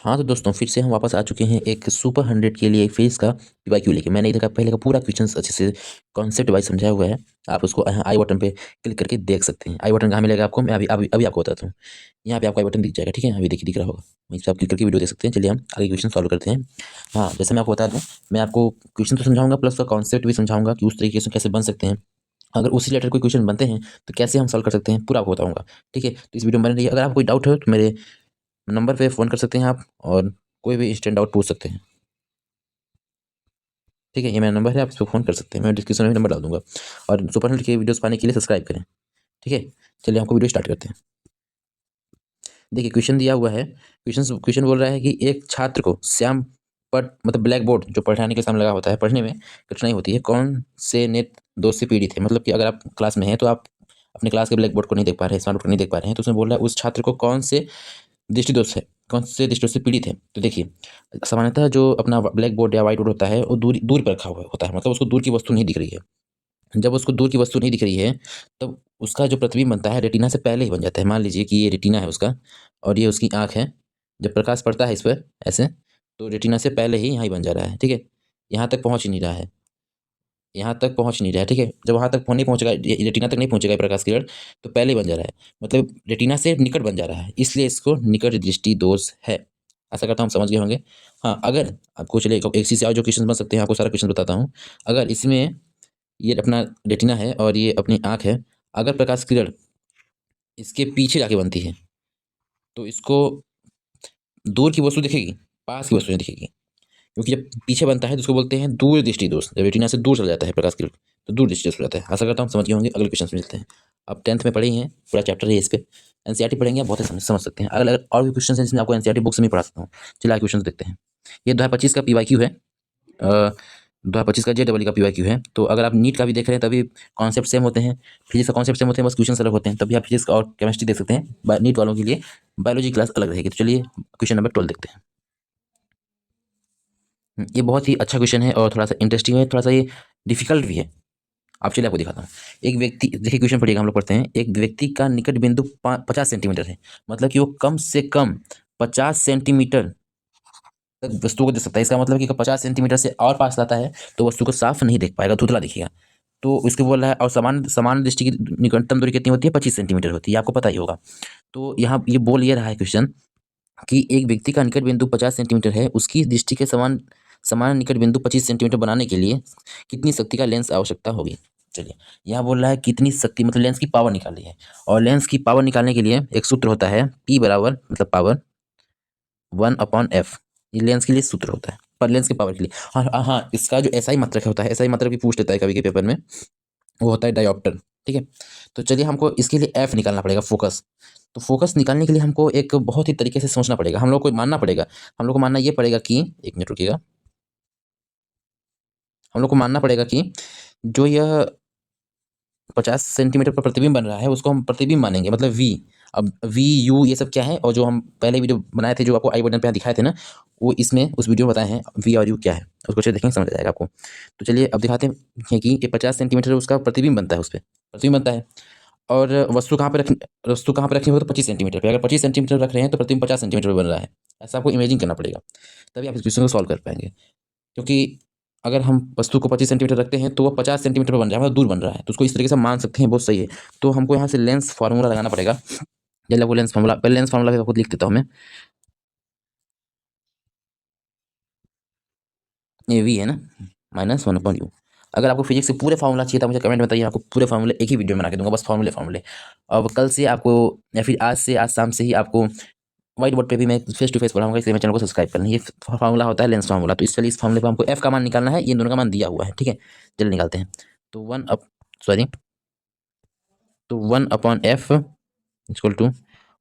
हाँ तो दोस्तों फिर से हम वापस आ चुके हैं एक सुपर 100 के लिए फेस का पीवाईक्यू लेके। मैंने इधर का पहले का पूरा क्वेश्चन अच्छे से कॉन्सेप्ट वाइज समझाया हुआ है। आप उसको यहाँ आई बटन पे क्लिक करके देख सकते हैं। आई बटन कहाँ मिलेगा आपको, मैं अभी आपको बताता हूँ। यहाँ पे आपको आई बटन दिख जाएगा, ठीक है। अभी देखिए दिख रहा होगा, वहीं से आप क्लिक करके वीडियो देख सकते हैं। चलिए हम आगे क्वेश्चन सॉल्व करते हैं। हाँ जैसे मैं आपको बता दूँ, मैं आपको क्वेश्चन तो समझाऊंगा प्लस उसका कॉन्सेप्ट भी समझाऊंगा कि उस तरीके से कैसे बन सकते हैं। अगर उसी रिलेटेड कोई क्वेश्चन बनते हैं तो कैसे हम सॉल्व कर सकते हैं, पूरा आपको बताऊंगा। ठीक है, तो इस वीडियो में बने रहिए। अगर आपको कोई डाउट हो तो मेरे नंबर पे फ़ोन कर सकते हैं आप, और कोई भी इंस्टेंट डाउट पूछ सकते हैं। ठीक है, ये मेरा नंबर है, आप इस पर फ़ोन कर सकते हैं। मैं डिस्क्रिप्शन में नंबर डाल दूंगा। और सुपर हिट के वीडियोस पाने के लिए सब्सक्राइब करें। ठीक है, चलिए हमको वीडियो स्टार्ट करते हैं। देखिए क्वेश्चन दिया हुआ है। क्वेश्चन बोल रहा है कि एक छात्र को श्याम पट मतलब ब्लैक बोर्ड जो पढ़ाने के सामने लगा होता है, पढ़ने में कठिनाई होती है, कौन से नेत्र दोष से पीड़ित है। मतलब कि अगर आप क्लास में हैं तो आप अपने क्लास के ब्लैक बोर्ड को नहीं देख पा रहे हैं, स्मार्ट बोर्ड को नहीं देख पा रहे हैं, तो उसमें बोल रहा है उस छात्र को कौन से दृष्टि दोष है, कौन से दृष्टि दोष से पीड़ित है। तो देखिए सामान्यतः जो अपना ब्लैक बोर्ड या व्हाइट बोर्ड होता है वो दूर दूर पर रखा हुआ होता है, मतलब उसको दूर की वस्तु नहीं दिख रही है। जब उसको दूर की वस्तु नहीं दिख रही है तब उसका जो प्रतिबिंब बनता है रेटिना से पहले ही बन जाता है। मान लीजिए कि ये रेटिना है उसका और ये उसकी आँख है। जब प्रकाश पड़ता है इस पर ऐसे, तो रेटिना से पहले ही यहाँ ही बन जा रहा है। ठीक है, यहाँ तक पहुँच ही नहीं रहा है, यहाँ तक पहुँच नहीं रहा है। ठीक है, जब वहाँ तक नहीं पहुँचेगा, रेटिना तक नहीं पहुँचेगा प्रकाश किरण, तो पहले ही बन जा रहा है, मतलब रेटिना से निकट बन जा रहा है, इसलिए इसको निकट दृष्टि दोष है। आशा करता हूँ हम समझ गए होंगे। हाँ, अगर आपको चलिए एक चीज़ से और जो क्वेश्चन बन सकते हैं, आपको सारा क्वेश्चन बताता हूँ। अगर इसमें ये अपना रेटिना है और ये अपनी आँख है, अगर प्रकाश किरण इसके पीछे जाके बनती है तो इसको दूर की वस्तु दिखेगी, पास की वस्तु नहीं दिखेगी। क्योंकि जब पीछे बनता है तो उसको बोलते हैं दूर दृष्टि दोष। जब रेटिना से दूर चला जाता है प्रकाश किरण तो दूर दृष्टि दोष हो जाता है। आशा करता हूँ समझ गए होंगे। अगले क्वेश्चन में मिलते हैं। अब 10th में पढ़े ही हैं, पूरा चैप्टर है इस पे। एनसीईआरटी पढ़ेंगे आप बहुत ही समझ सकते हैं। अगर और भी क्वेश्चन हैं जिसमें आपको एनसीईआरटी बुक से नहीं पढ़ा सकता हूँ। चलिए आगे क्वेश्चन देखते हैं। ये 2025 का पीवाईक्यू है। 2025 का जेडबल का पीवाईक्यू है। तो अगर आप नीट का भी देख रहे हैं तभी कॉन्सेप्ट सेम होते हैं, फिजिक्स का कॉन्सेप्ट सेम होते हैं, बस क्वेश्चन अलग होते हैं। तभी आप फिजिक्स और केमिस्ट्री देख सकते हैं। नीट वालों के लिए बायोलॉजी क्लास अलग रहेगी। तो चलिए क्वेश्चन नंबर 12 देखते हैं। ये बहुत ही अच्छा क्वेश्चन है और थोड़ा सा इंटरेस्टिंग है, थोड़ा सा ये डिफिकल्ट भी है। आप चलिए आपको दिखाता हूँ। एक व्यक्ति, देखिए क्वेश्चन पढ़िएगा, हम लोग पढ़ते हैं। एक व्यक्ति का निकट बिंदु 50 सेंटीमीटर है, मतलब कि वो कम से कम 50 सेंटीमीटर तक वस्तु को देख सकता है। इसका मतलब कि 50 सेंटीमीटर से और पास लाता है तो वस्तु को साफ नहीं देख पाएगा, धुंधला दिखेगा। तो इसके बोल रहा है, और समान समान दृष्टि की निकटतम दूरी कितनी होती है, 25 सेंटीमीटर होती है, आपको पता ही होगा। तो यहाँ ये बोल ये रहा है क्वेश्चन कि एक व्यक्ति का निकट बिंदु 50 सेंटीमीटर है, उसकी दृष्टि के समान समान निकट बिंदु 25 सेंटीमीटर बनाने के लिए कितनी शक्ति का लेंस आवश्यकता होगी। चलिए, यहाँ बोल रहा है कितनी शक्ति, मतलब लेंस की पावर निकालनी है। और लेंस की पावर निकालने के लिए एक सूत्र होता है, P बराबर मतलब पावर 1/f। ये लेंस के लिए सूत्र होता है, पर लेंस की पावर के लिए। हाँ हाँ हाँ, इसका जो एसआई मात्रक होता है, एसआई मात्रक भी पूछ लेता है कभी के पेपर में, वो होता है डायोप्टर। ठीक है, तो चलिए हमको इसके लिए एफ निकालना पड़ेगा, फोकस। तो फोकस निकालने के लिए हमको एक बहुत ही तरीके से सोचना पड़ेगा, हम लोग को मानना पड़ेगा। हम लोग को मानना ये पड़ेगा कि, एक मिनट रुकिएगा, हम लोग को मानना पड़ेगा कि जो यह 50 सेंटीमीटर पर प्रतिबिंब बन रहा है उसको हम प्रतिबिंब मानेंगे, मतलब वी। अब वी यू ये सब क्या है, और जो हम पहले वीडियो बनाए थे जो आपको आई बटन पे दिखाए थे ना, वो इसमें उस वीडियो में बताए हैं वी और यू क्या है, उसको अच्छे देखेंगे समझ आ जाएगा आपको। तो चलिए अब दिखाते हैं कि ये 50 सेंटीमीटर उसका प्रतिबिंब बनता है, उस पर प्रतिबिंब बनता है। और वस्तु कहाँ पर रखनी हो तो 25 सेंटीमीटर पे। अगर 25 सेंटीमीटर रख रहे हैं तो प्रतिबिंब 50 सेंटीमीटर पे बन रहा है। ऐसा आपको इमेजिन करना पड़ेगा, तभी आप इस क्वेश्चन को सॉल्व कर पाएंगे। क्योंकि अगर हम वस्तु को 25 सेंटीमीटर रखते हैं तो वो 50 सेंटीमीटर पर बन रहा है, मतलब दूर बन रहा है, तो उसको इस तरीके से मान सकते हैं, बहुत सही है। तो हमको यहाँ से लेंस फार्मूला लगाना पड़ेगा। चलिए आपको लेंस फार्मूला, पहले लेंस फार्मूला भी खुद लिख देता हूँ मैं। ये वी है ना, -1/u। अगर आपको फिजिक्स से पूरे फार्मूला चाहिए तो मुझे कमेंट में बताइए, आपको पूरे फार्मूले एक ही वीडियो में बना के दूंगा, बस फार्मूले फार्मूले। अब कल से आपको, या फिर आज से, आज शाम से ही आपको व्हाइट बोर्ड पे भी मैं फेस टू फेस पढ़ाऊंगा, इसलिए मेरे चैनल को सब्सक्राइब कर लें। ये फार्मूला होता है लेंस फार्मूला। तो इसलिए इस फार्मूले पर हमको एफ का मान निकालना है, ये दोनों का मान दिया हुआ है। ठीक है, चलिए निकालते हैं। तो 1/f equal to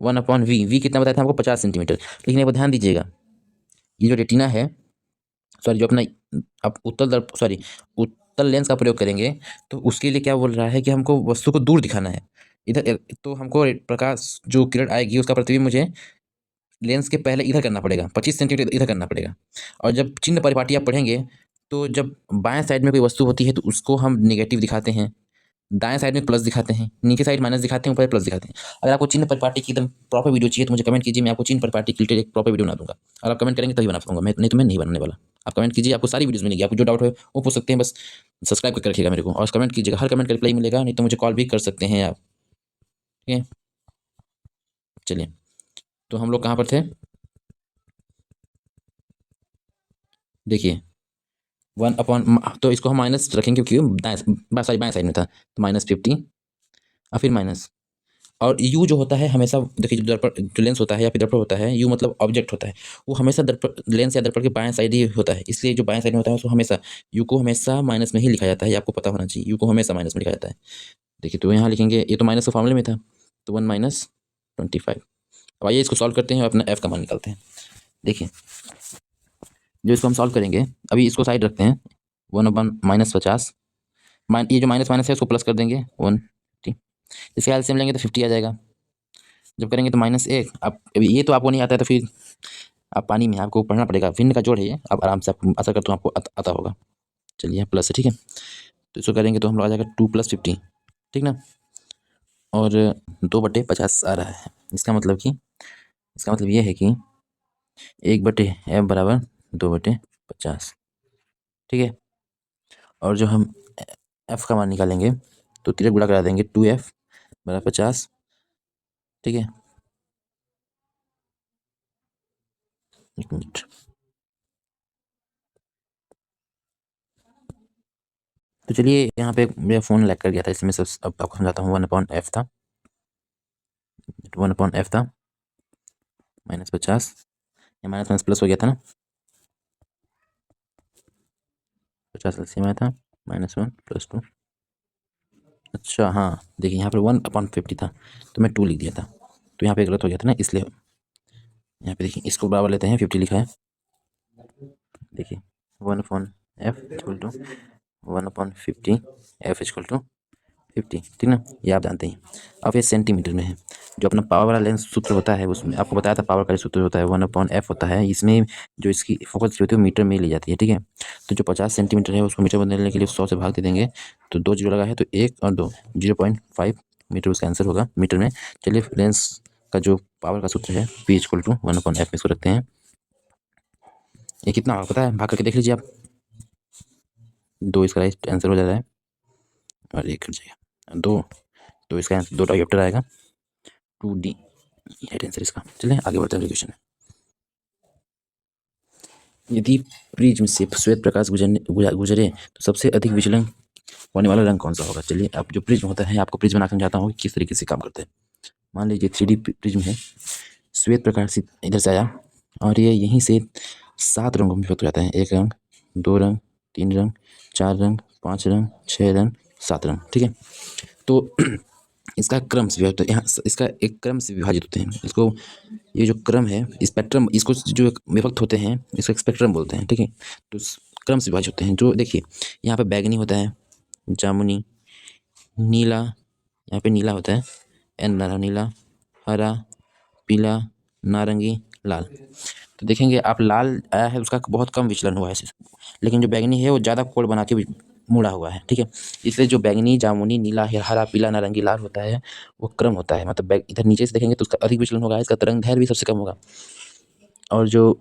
1/v। We कितना बताया था हमको, 50 सेंटीमीटर। लेकिन एक बार ध्यान दीजिएगा, ये जो रेटिना है, सॉरी जो अपना, आप उत्तल लेंस का प्रयोग करेंगे तो उसके लिए क्या बोल रहा है कि हमको वस्तु को दूर दिखाना है। इधर तो हमको प्रकाश जो किरण आएगी उसका प्रतिबिंब मुझे लेंस के पहले इधर करना पड़ेगा, 25 सेंटीमीटर इधर करना पड़ेगा। और जब चिन्ह परिपाटी आप पढ़ेंगे तो जब बाएं साइड में कोई वस्तु होती है तो उसको हम नेगेटिव दिखाते हैं, दाएं साइड में प्लस दिखाते हैं, नीचे साइड माइनस दिखाते हैं, ऊपर प्लस दिखाते हैं। अगर आपको चिन्ह परिपाटी की एकदम प्रॉपर वीडियो चाहिए तो मुझे कमेंट कीजिए, मैं आपको चिन्ह परिपाटी की एक प्रॉपर वीडियो बना दूंगा। अगर आप कमेंट करेंगे तभी बना पाऊंगा मैं, नहीं तो मैं नहीं बनाने वाला। आप कमेंट कीजिए, आपको सारी वीडियोस मिलेगी, आपको जो डाउट है वो पूछ सकते हैं, बस सब्सक्राइब करके रखिएगा मेरे को और कमेंट कीजिएगा, हर कमेंट का रिप्लाई मिलेगा, नहीं तो मुझे कॉल भी कर सकते हैं आप। ठीक है, चलिए तो हम लोग कहाँ पर थे, देखिए 1/, तो इसको हम माइनस रखेंगे क्योंकि दाएं सॉरी बाएं साइड में था, तो -50 और फिर माइनस। और यू जो होता है हमेशा, देखिए जो दर्पण जो लेंस होता है या फिर दर्पण होता है, यू मतलब ऑब्जेक्ट होता है, वो हमेशा दर्पण लेंस या दर्पण के बाएं साइड ही होता है, इसलिए जो बाएं साइड में होता है उसको हमेशा यू को हमेशा माइनस में ही लिखा जाता है, ये आपको पता होना चाहिए, यू को हमेशा माइनस में लिखा जाता है। देखिए तो यहाँ लिखेंगे, ये तो माइनस के फॉर्मूले में था, तो 1 - 25। अब आइए इसको सॉल्व करते हैं और अपना एफ का मान निकालते हैं। देखिए जो इसको हम सॉल्व करेंगे, अभी इसको साइड रखते हैं, 1/-50, ये जो माइनस माइनस है उसको प्लस कर देंगे 150, इसके एलसीएम लेंगे तो 50 आ जाएगा। जब करेंगे तो -1, अब ये तो आपको नहीं आता है तो फिर आप पानी में, आपको पढ़ना पड़ेगा, भिन्न का जोड़ है ये, आप आराम से, आप आशा करता हूँ आपको आता होगा। चलिए प्लस है, ठीक है, तो इसको करेंगे तो हम लोग आ जाएगा 2 + 50, ठीक ना, और 2/50 आ रहा है। इसका मतलब ये है कि 1/f बराबर 2/50, ठीक है। और जो हम एफ का मान निकालेंगे तो तिरक गुणा करा देंगे, 2f बराबर 50, ठीक है। एक मिनट, तो चलिए यहाँ पे मेरा फ़ोन लैग कर गया था, इसलिए मैं अब आपको समझाता हूँ। 1/f था, 1/f था, -50, या माइनस माइनस प्लस हो गया था ना, 50 एलसीएम आया था, -1 + 2। अच्छा हाँ, देखिए यहाँ पर 1/50 था तो मैं 2 लिख दिया था, तो यहाँ पे गलत हो गया था ना, इसलिए यहाँ पे देखिए इसको बराबर लेते हैं, 50 लिखा है, देखिए 1/f = 1/50, f = 50, ठीक ना, ये आप जानते हैं। अब ये सेंटीमीटर में है, जो अपना पावर वाला लेंस सूत्र होता है उसमें आपको बताया था, पावर का सूत्र होता है 1/f होता है, इसमें जो इसकी फोकस होती है वो मीटर में ली जाती है, ठीक है। तो जो 50 सेंटीमीटर है उसको मीटर में बदलने के लिए 100 से भाग दे देंगे, तो 2 जीरो लगा है तो 1 और 2, 0.5 मीटर उसका आंसर होगा मीटर में। चलिए लेंस का जो पावर का सूत्र है P = 1/f, इसको रखते हैं। ये कितना होगा पता है, भाग करके देख लीजिए आप, 2 इसका राइट आंसर हो जा रहा है, और 1 कट जाएगा 2, तो इसका आंसर 2 डायोप्टर आएगा, 2D राइट आंसर इसका। चलिए आगे बढ़ते हैं क्वेश्चन। यदि प्रिज्म से श्वेत प्रकाश गुजरे तो सबसे अधिक विचलन होने वाला रंग कौन सा होगा। चलिए अब जो प्रिज्म होता है, आपको प्रिज्म बना समझाता हूँ किस तरीके से काम करते हैं। मान लीजिए 3D प्रिज्म है, श्वेत प्रकाश इधर से आया और ये यहीं से 7 रंगों में विभक्त हो जाता है, 1 रंग, 2 रंग, 3 रंग, 4 रंग, 5 रंग, 6 रंग, 7 रंग, ठीक है। तो इसका क्रम से विभाजित, यहाँ इसका एक क्रम से विभाजित होते हैं, इसको ये जो क्रम है स्पेक्ट्रम, इसको जो विभक्त होते हैं इसको स्पेक्ट्रम बोलते हैं, ठीक है। तो क्रम से विभाजित होते हैं, जो देखिए यहाँ पे बैगनी होता है, जामुनी, नीला, यहाँ पे नीला होता है, नीला, हरा, पीला, नारंगी, लाल। तो देखेंगे आप लाल आया है उसका बहुत कम विचलन हुआ है, लेकिन जो बैगनी है वो ज़्यादा कोण बना के मुड़ा हुआ है, ठीक है। इसलिए जो बैगनी, जामुनी, नीला, हरा, पीला, नारंगी, लाल होता है वो क्रम होता है, मतलब इधर नीचे से देखेंगे तो उसका अधिक विचलन होगा, इसका तरंग दैर्घ्य भी सबसे कम होगा। और जो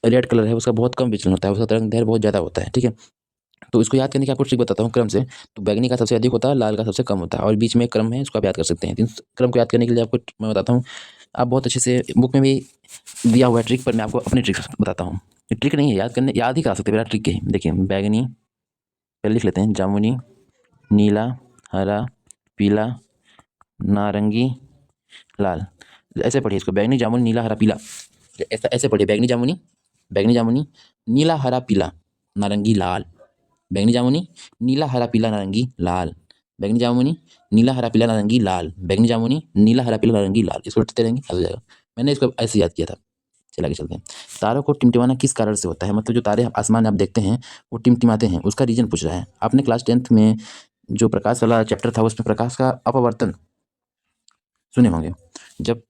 रेड कलर है उसका बहुत कम विचलन होता है, उसका तरंग दैर्घ्य बहुत ज़्यादा होता है, ठीक है। तो इसको याद करने की आपको ट्रिक बताता हूँ क्रम से। तो बैगनी का सबसे अधिक होता है, लाल का सबसे कम होता है, और बीच में क्रम है, इसको आप याद कर सकते हैं। इन क्रम को याद करने के लिए आपको मैं बताता हूँ, आप बहुत अच्छे से बुक में भी दिया हुआ है ट्रिक, पर मैं आपको अपनी ट्रिक बताता हूँ। ये ट्रिक नहीं है, याद ही करा सकते मेरा ट्रिक है। देखिए बैगनी पहले लिख लेते हैं, जामुनी, नीला, हरा, पीला, नारंगी, लाल। ऐसे पढ़िए इसको, बैगनी, जामुनी, नीला, हरा, पीला, ऐसे पढ़िए, बैगनी जामुनी, नीला, हरा, पीला, नारंगी, लाल, बैगनी जामुनी, नीला, हरा, पीला, नारंगी, लाल, बैगनी जामुनी, नीला, हरा, पीला, नारंगी, लाल, बैगनी जामुनी, नीला, हरा, पीला, नारंगी, लाल। इसको रटते रहेंगे, याद हो जाएगा। मैंने इसको ऐसे याद किया था। चलिए आगे चलते हैं। तारों को टिमटिमाना किस कारण से होता है, मतलब जो तारे आसमान में आप देखते हैं वो टिमटिमाते हैं, उसका रीजन पूछ रहा है। आपने क्लास 10th में जो प्रकाश वाला चैप्टर था उसमें प्रकाश का अपवर्तन सुने होंगे। जब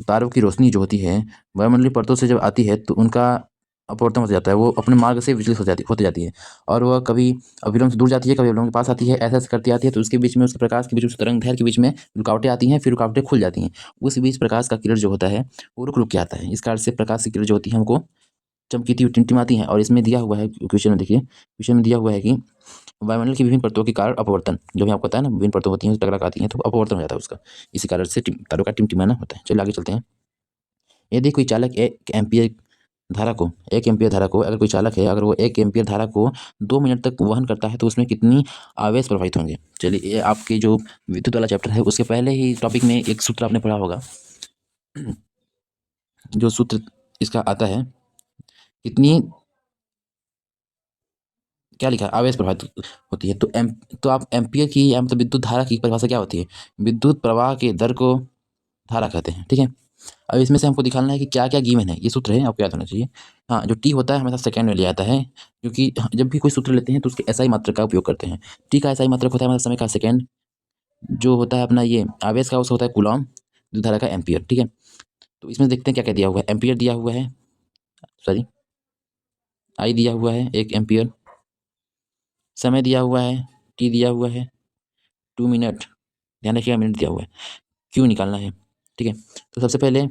तारों की रोशनी जो होती है वायुमंडलीय परतों से जब आती है तो उनका अपवर्तन होता जाता है, वो अपने मार्ग से विचलित होती जाती है, और वह कभी अविलोम से दूर जाती है, कभी अविलोम के पास आती है, ऐसा करती आती है। तो उसके बीच में, उसके प्रकाश के बीच में, तरंग दैर्घ्य के बीच में रुकावटें आती हैं, फिर रुकावटें खुल जाती हैं। उस बीच प्रकाश का किरण जो होता है वो रुक रुक के आता है। इस कारण से प्रकाश की किरण जो होती है हमको चमकीती हुई टिमटिमाती हैं। और इसमें दिया हुआ है क्वेश्चन में, देखिए क्वेश्चन में दिया हुआ है कि वायुमंडल की विभिन्न परतों के कारण अपवर्तन, जो भी आपको पता है ना, विभिन्न परतों होती हैं, टकराक आती हैं, तो अपवर्तन हो जाता है उसका। इसी कारण से तारों का टिमटिमाना होता है। चलिए आगे चलते हैं। यदि कोई चालक 1 एम्पियर धारा को अगर कोई चालक है, अगर वो 1 एम्पियर धारा को 2 मिनट तक वहन करता है, तो उसमें कितनी आवेश प्रवाहित होंगे। चलिए, ये आपके जो विद्युत वाला चैप्टर है उसके पहले ही टॉपिक में एक सूत्र आपने पढ़ा होगा। जो सूत्र इसका आता है, कितनी क्या लिखा है, आवेश प्रवाहित होती है। तो आप एम्पियर की या मतलब विद्युत धारा की परिभाषा क्या होती है? विद्युत प्रवाह के दर को धारा कहते हैं, ठीक है। अब इसमें से हमको दिखाना है कि क्या क्या गिवन है। ये सूत्र है, आपको याद होना चाहिए। हाँ, जो टी होता है हमेशा सेकंड में लिया जाता है, क्योंकि जब भी कोई सूत्र लेते हैं तो उसके एसआई मात्रक का उपयोग करते हैं। टी का एसआई मात्रक होता है मतलब समय का सेकंड, जो होता है अपना ये आवेश का, उसका होता है कूलॉम, विद्युत धारा का एम्पियर, ठीक है। तो इसमें देखते हैं क्या क्या दिया हुआ है। एम्पियर दिया हुआ है, सॉरी आई दिया हुआ है 1 एम्पियर, समय दिया हुआ है टी दिया हुआ है 2 मिनट, ध्यान रखिएगा मिनट दिया हुआ है, क्यू निकालना है, ठीक है। तो सबसे पहले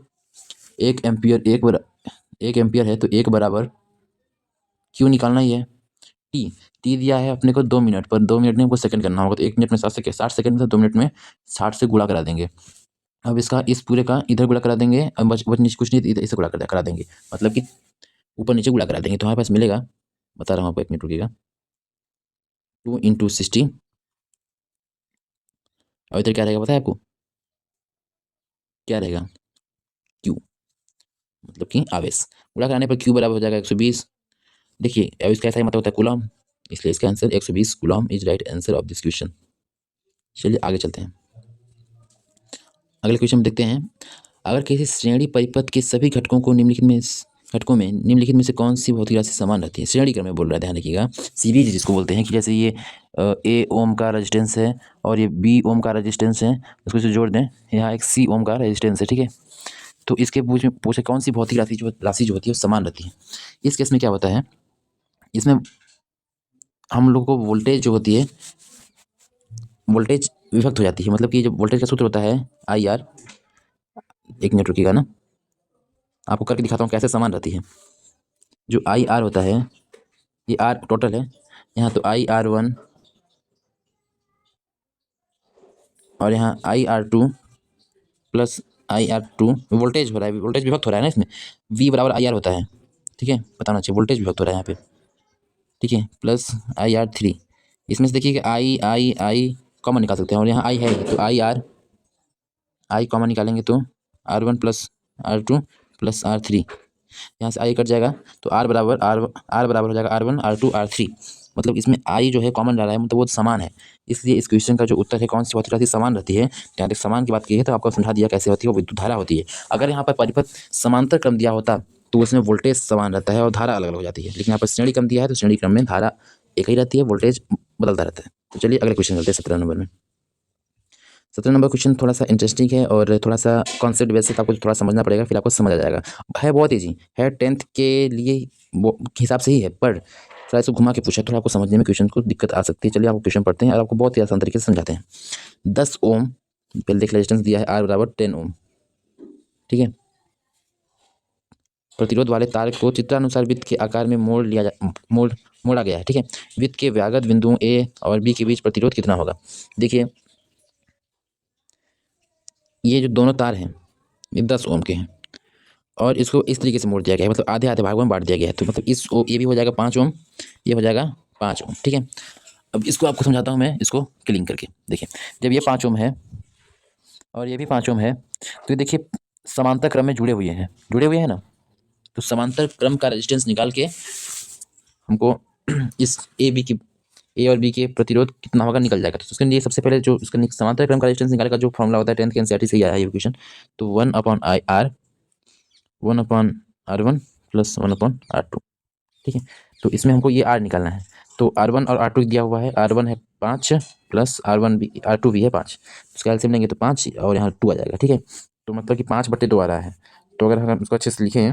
1 एम्पियर 1 एम्पियर है, तो 1 = क्यू निकालना ही है। टी टी दिया है अपने को 2 मिनट, पर 2 मिनट में हमको सेकंड करना होगा, तो 1 मिनट में 60 सेकंड में 2 मिनट में 60 से गुणा करा देंगे। अब इसका इस पूरे का इधर गुणा करा देंगे, अब बच नीचे कुछ नहीं, इधर इसे गुणा करा देंगे, मतलब कि ऊपर नीचे गुणा करा देंगे, तो हमारे पास मिलेगा, बता रहा हूँ आपको, 1 मिनट रुकिएगा, 2 × 60, और इधर क्या रहेगा पता है आपको? क्या रहेगा? क्यू, मतलब कि आवेश। गुणा कराने पर क्यू बराबर हो जाएगा 120। देखिए, अब इसका ऐसा ही मतलब होता है कूलॉम, इसलिए इसका answer 120 Coulomb is right answer of this question. चलिए आगे चलते हैं। अगले क्वेश्चन में देखते हैं, अगर किसी श्रेणी परिपथ के सभी घटकों में निम्नलिखित में से कौन सी भौतिक राशि समान रहती है? श्रेणी क्रम में बोल रहा है, ध्यान रखिएगा। सीरीज जिसको बोलते हैं, कि जैसे ये ए ओम का रेजिस्टेंस है और ये बी ओम का रेजिस्टेंस है, इसको से जोड़ दें, यहाँ एक सी ओम का रेजिस्टेंस है, ठीक है। तो इसके पूछे कौन सी भौतिक राशि जो होती है वो समान रहती है। इस केस में क्या होता है, इसमें हम लोग को वोल्टेज जो होती है, वोल्टेज विभक्त हो जाती है, मतलब कि जो वोल्टेज का सूत्र होता है IR, 1 मिनट रुकिएगा ना, आपको करके दिखाता हूँ कैसे समान रहती है। जो IR होता है, ये R टोटल है यहाँ, तो IR1 और यहाँ IR2 प्लस IR2, वोल्टेज हो रहा है, वोल्टेज विभक्त हो रहा है ना इसमें, V = IR होता है, ठीक है, बताना चाहिए, वोल्टेज विभक्त हो रहा है यहाँ पे, ठीक है, प्लस IR3। इसमें से देखिए कि I कॉमन निकाल सकते हैं, और यहाँ I है, तो I कॉमन निकालेंगे तो R1 + R2 + R3, यहाँ से I कट जाएगा, तो R बराबर हो जाएगा R1 R2 R3, मतलब इसमें I जो है कॉमन डाला है, मतलब वो समान है। इसलिए इस क्वेश्चन का जो उत्तर है, कौन सी भौतिक राशि समान रहती है, जहाँ तक समान की बात की है तो आपको समझा दिया कैसे होती है, वो विद्युत धारा होती है। अगर यहाँ पर परिपथ समांतर क्रम दिया होता तो उसमें वोल्टेज समान रहता है और धारा अलग अलग हो जाती है, लेकिन यहाँ पर श्रेणी क्रम दिया है, तो श्रेणी क्रम में धारा एक ही रहती है, वोल्टेज बदलता रहता है। तो चलिए अगले क्वेश्चन चलते हैं 17 नंबर में। 17 नंबर क्वेश्चन थोड़ा सा इंटरेस्टिंग है, और थोड़ा सा कॉन्सेप्ट बेसिक आपको थोड़ा समझना पड़ेगा, फिर आपको समझ आ जाएगा। है बहुत ईजी है, 10th के लिए वो हिसाब से ही है, पर थोड़ा इसको घुमा के पूछा, थोड़ा आपको समझने में क्वेश्चन को दिक्कत आ सकती है। चलिए आपको क्वेश्चन पढ़ते हैं और आपको बहुत ही आसान तरीके से समझाते हैं। 10 ओम, पहले देख रेजिस्टेंस दिया है R = 10 ओम, ठीक है। प्रतिरोध वाले तार को चित्रानुसार वृत्त के आकार में मोड़ा गया है, ठीक है। वृत्त के व्यागत बिंदुओं A और B के बीच प्रतिरोध कितना होगा? देखिए, ये जो दोनों तार हैं ये 10 ओम के हैं, और इसको इस तरीके से मोड़ दिया गया है, मतलब आधे आधे भागों में बांट दिया गया है, तो मतलब ये भी हो जाएगा 5 ओम, ये हो जाएगा 5 ओम, ठीक है। अब इसको आपको समझाता हूँ मैं, इसको क्लिंग करके। देखिए, जब ये 5 ओम है और ये भी 5 ओम है, तो ये देखिए समांतर क्रम में जुड़े हुए हैं ना, तो समांतर क्रम का रेजिस्टेंस निकाल के हमको इस ए और बी के प्रतिरोध कितना होगा निकल जाएगा। तो उसके लिए सबसे पहले जो उसका समांतर क्रम का रेजिस्टेंस निकालने का जो फॉर्मूला होता है 10th के एनसीईआरटी से ही आया है ये इक्वेशन, तो 1/IR 1/R1 + 1/R2, ठीक है। तो इसमें हमको ये R निकालना है, तो R1 और R2 दिया हुआ है, R1 है 5 प्लस R2 भी है 5, उसका एलसीएम लेंगे तो 5 और यहाँ 2 आ जाएगा, ठीक है। तो मतलब कि 5/2 आ रहा है। तो अगर हम इसको अच्छे से लिखें,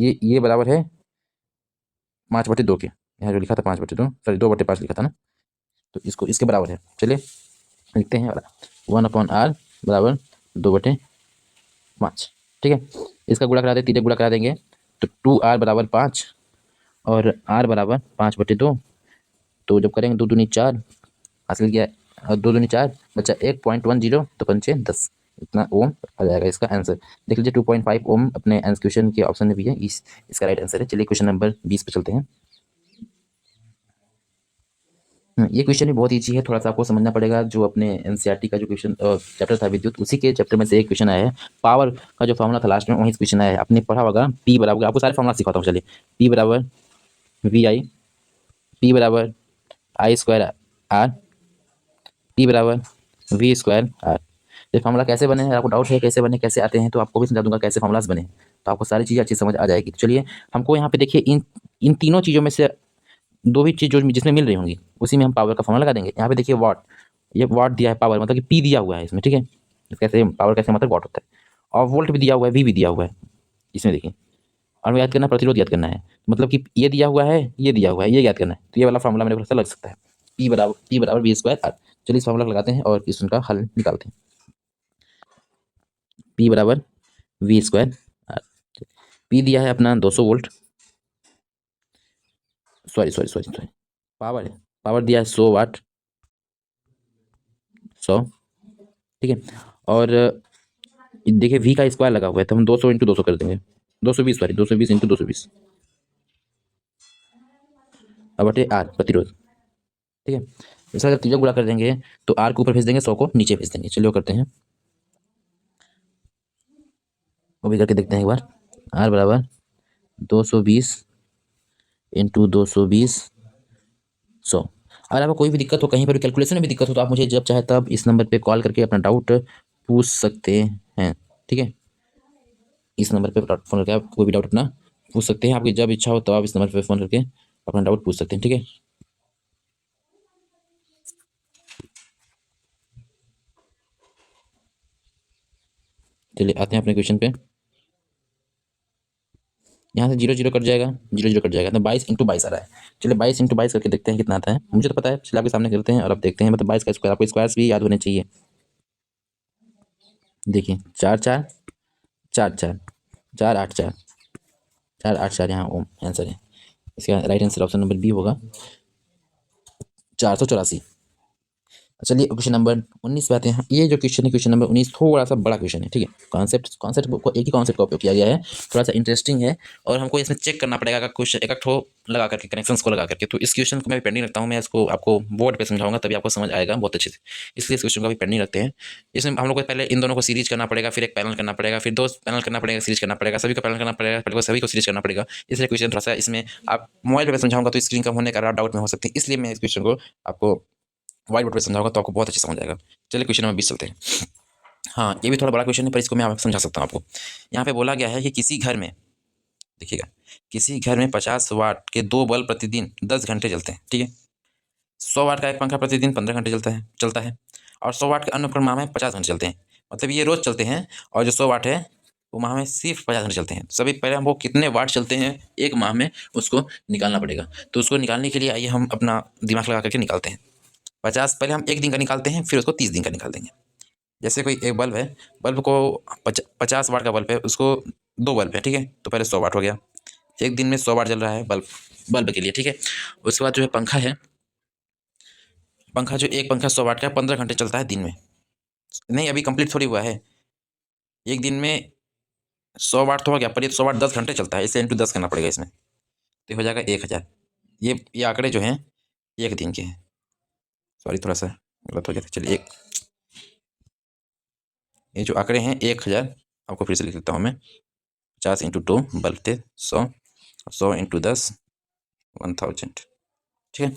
ये बराबर है 5/2 के, यहाँ जो लिखा था 5/2, सॉरी 2/5 लिखा था ना, तो इसको इसके बराबर है। चलिए लिखते हैं 1/r बराबर 2/5। ठीक है, इसका गुणा करा दें, तीन गुणा करा देंगे तो 2r बराबर 5 और r बराबर 5/2। तो जब करेंगे 2 दूनी 4 हासिल किया, और 2 दूनी 4 बचा 1.10, तो 5 10, इतना ओम आ जाएगा इसका आंसर। देख लीजिए 2.5 ओम अपने आंसर क्वेश्चन के ऑप्शन में भी है, इसका राइट आंसर है। चलिए क्वेश्चन नंबर 20 पे चलते हैं। ये क्वेश्चन भी बहुत ईजी है, थोड़ा सा आपको समझना पड़ेगा। जो अपने एनसीईआरटी का जो क्वेश्चन चैप्टर था विद्युत, उसी के चैप्टर में से एक क्वेश्चन आया है। पावर का जो फॉर्मूला था लास्ट में, वहीं से क्वेश्चन आया है। आपने पढ़ा होगा पी बराबर, आपको सारे फॉर्मूला सिखाता हूँ। चलिए पी बराबर वी आई, पी बराबर आई स्क्वायर आर, पी बराबर वी स्क्वायर आर। ये फार्मूला कैसे बने हैं, आपको डाउट है कैसे बने, कैसे आते हैं, तो आपको भी समझा दूंगा कैसे फार्मूलाज बने, तो आपको सारी चीज़ें अच्छी समझ आ जाएगी। तो चलिए हमको यहाँ पे देखिए इन इन तीनों चीज़ों में से दो भी चीज़ जो जिसमें मिल रही होंगी, उसी में हम पावर का फॉर्मूला लगा देंगे। यहाँ पे देखिए वाट, ये वाट दिया है, पावर मतलब कि पी दिया हुआ है इसमें। ठीक है, कैसे पावर कैसे मतलब वाट होता है, और वोल्ट भी दिया हुआ है, वी भी दिया हुआ है इसमें देखिए। और हमें याद करना, प्रतिरोध याद करना है, मतलब कि ये दिया हुआ है, ये दिया हुआ है, ये याद करना है। तो ये वाला फॉर्मूला मेरे को ऐसा लग सकता है, पी बराबर वी स्क्वायर आर। चलिए इस फॉर्मूला लगाते हैं और क्वेश्चन का हल निकालते हैं। पी बराबर वी स्क्वायर आर, पी दिया है अपना 200 वोल्ट, सॉरी पावर है, पावर दिया है 100 वाट, 100। ठीक है, और देखिए वी का स्क्वायर लगा हुआ है, तो हम 200 इंटू 200 कर देंगे, 220, सॉरी 220 इंटू 220 अब बटे आर प्रतिरोध। ठीक है, इसका जब तीनों गुणा कर देंगे तो आर को ऊपर भेज देंगे, 100 को नीचे भेज देंगे। चलिए वो करते हैं, वो भी करके देखते हैं एक बार। आर बराबर 220 इंटू 220 100। अगर आपको कोई भी दिक्कत हो, कहीं पर भी कैलकुलेशन में भी दिक्कत हो, तो आप मुझे जब चाहे तब इस नंबर पे कॉल करके अपना डाउट पूछ सकते हैं। ठीक है, इस नंबर पे फ़ोन करके आप कोई भी डाउट अपना पूछ सकते हैं। आपकी जब इच्छा हो तो आप इस नंबर पे फ़ोन करके अपना डाउट पूछ सकते हैं। ठीक है, चलिए आते हैं अपने क्वेश्चन पे। यहाँ से 0 0 कट जाएगा, 0 0 कट जाएगा, तो 22 इंटू 22 आ रहा है। चलिए 22 इंटू 22 करके देखते हैं कितना आता है। मुझे तो पता है, चलिए आपके सामने करते हैं और अब देखते हैं। मतलब 22 का स्क्वायर, आपको स्क्वायर्स भी याद होने चाहिए। देखिए 4 4 4 4 4 8 4 4 8 4, यहाँ ओम आंसर है। इसका right answer option number B होगा, 484। चलिए क्वेश्चन नंबर 19 पे आते हैं। ये जो क्वेश्चन है, क्वेश्चन नंबर 19 थोड़ा सा बड़ा क्वेश्चन है। ठीक है, कॉन्सेप्ट कॉन्सेप्ट को एक ही कॉन्सेप्ट का उपयोग किया गया है, थोड़ा सा इंटरेस्टिंग है, और हमको इसमें चेक करना पड़ेगा अगर क्वेश्चन एक ठो लगा करके, कनेक्शंस को लगा करके। तो इस क्वेश्चन को मैं भी पेंडिंग रखता हूँ, मैं इसको आपको बोर्ड पे समझाऊंगा, तभी आपको समझ आएगा बहुत अच्छे से। इसलिए इस क्वेश्चन को भी पेंडिंग रखते हैं। इसमें हम लोग को पहले इन दोनों को सीरीज करना पड़ेगा, फिर एक पैनल करना पड़ेगा, फिर दो पैनल करना पड़ेगा, सीरीज करना पड़ेगा, सभी को पैनल करना पड़ेगा, पहले सभी को सीरीज करना पड़ेगा। इसलिए क्वेश्चन थोड़ा सा इसमें आप मोबाइल पर समझाऊंगा तो स्क्रीन कम होने का डाउट में हो सकती है, इसलिए मैं इस क्वेश्चन को आपको व्हाइट बोर्ड पे समझाऊंगा तो आपको बहुत अच्छे समझ आएगा। चलिए क्वेश्चन नंबर 20 चलते हैं। हाँ, ये भी थोड़ा बड़ा क्वेश्चन है, पर इसको मैं आपको समझा सकता हूँ आपको। यहाँ पे बोला गया है कि किसी घर में, देखिएगा, किसी घर में 50 वाट के दो बल्ब प्रतिदिन 10 घंटे जलते हैं। ठीक है, 100 वाट का एक पंखा प्रतिदिन 15 घंटे चलता है, और 100 वाट का अन्य उपकरण माह में 50 घंटे चलते हैं। मतलब ये रोज चलते हैं, और जो 100 वाट है वो माह में सिर्फ 50 घंटे चलते हैं। सभी पहले हमको कितने वाट चलते हैं एक माह में, उसको निकालना पड़ेगा। तो उसको निकालने के लिए आइए हम अपना दिमाग लगा करके निकालते हैं। 50 पहले हम एक दिन का निकालते हैं, फिर उसको 30 दिन का निकाल देंगे। जैसे कोई एक बल्ब है, बल्ब को 50 वाट का बल्ब है, उसको दो बल्ब है। ठीक है, तो पहले 100 वाट हो गया, एक दिन में 100 वाट जल रहा है बल्ब, बल्ब के लिए। ठीक है, उसके बाद जो है पंखा है, पंखा जो एक पंखा 100 वाट का 15 घंटे चलता है दिन में। नहीं, अभी कंप्लीट थोड़ी हुआ है, एक दिन में 100 वाट तो हो गया, पर ये 100 वाट 10 घंटे चलता है, इसलिए इंटू 10 करना पड़ेगा इसमें, तो हो जाएगा 1000। ये आंकड़े जो हैं एक दिन के हैं। सॉरी, थोड़ा सा गलत हो गया था। चलिए ये जो आंकड़े हैं 1000, आपको फिर से लिख लेता हूँ मैं। 50 इंटू 2 बल्ब थे 100, 100 इंटू 10 1000। ठीक है,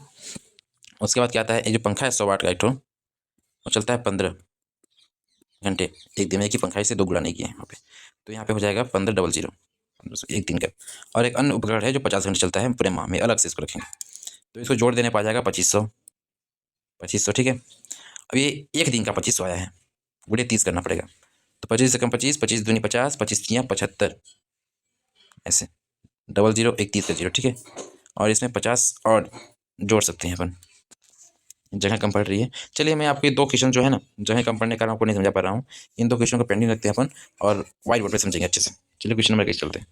उसके बाद क्या आता है, ये जो पंखा है 100 वाट का एक ठो, वो चलता है 15 घंटे एक दिन में। एक ही पंखा, इसे दो गुणा नहीं किए यहाँ पे, तो यहाँ पे हो जाएगा 1500 एक दिन का। और एक अन्य उपकरण है जो 50 घंटे चलता है पूरे माह में, अलग से इसको रखेंगे, तो इसको जोड़ देने पा जाएगा 2500। 2500, ठीक है। अब ये एक दिन का 2500 आया है, गुणे 30 करना पड़ेगा, तो 25 से कम 25, 25 दूनी 50, 25 तियाँ 75, ऐसे 00 1 30 0। ठीक है, और इसमें 50 और जोड़ सकते हैं अपन। जगह कम पड़ रही है। चलिए मैं आपके 2 क्वेश्चन जो है ना, जगह कम पढ़ने के कारण आपको नहीं समझा पा रहा हूँ, इन 2 क्वेश्चन को पेंडिंग रखते हैं अपन और व्हाइट बोर्ड पे समझेंगे अच्छे से। चलिए क्वेश्चन नंबर 21 चलते हैं।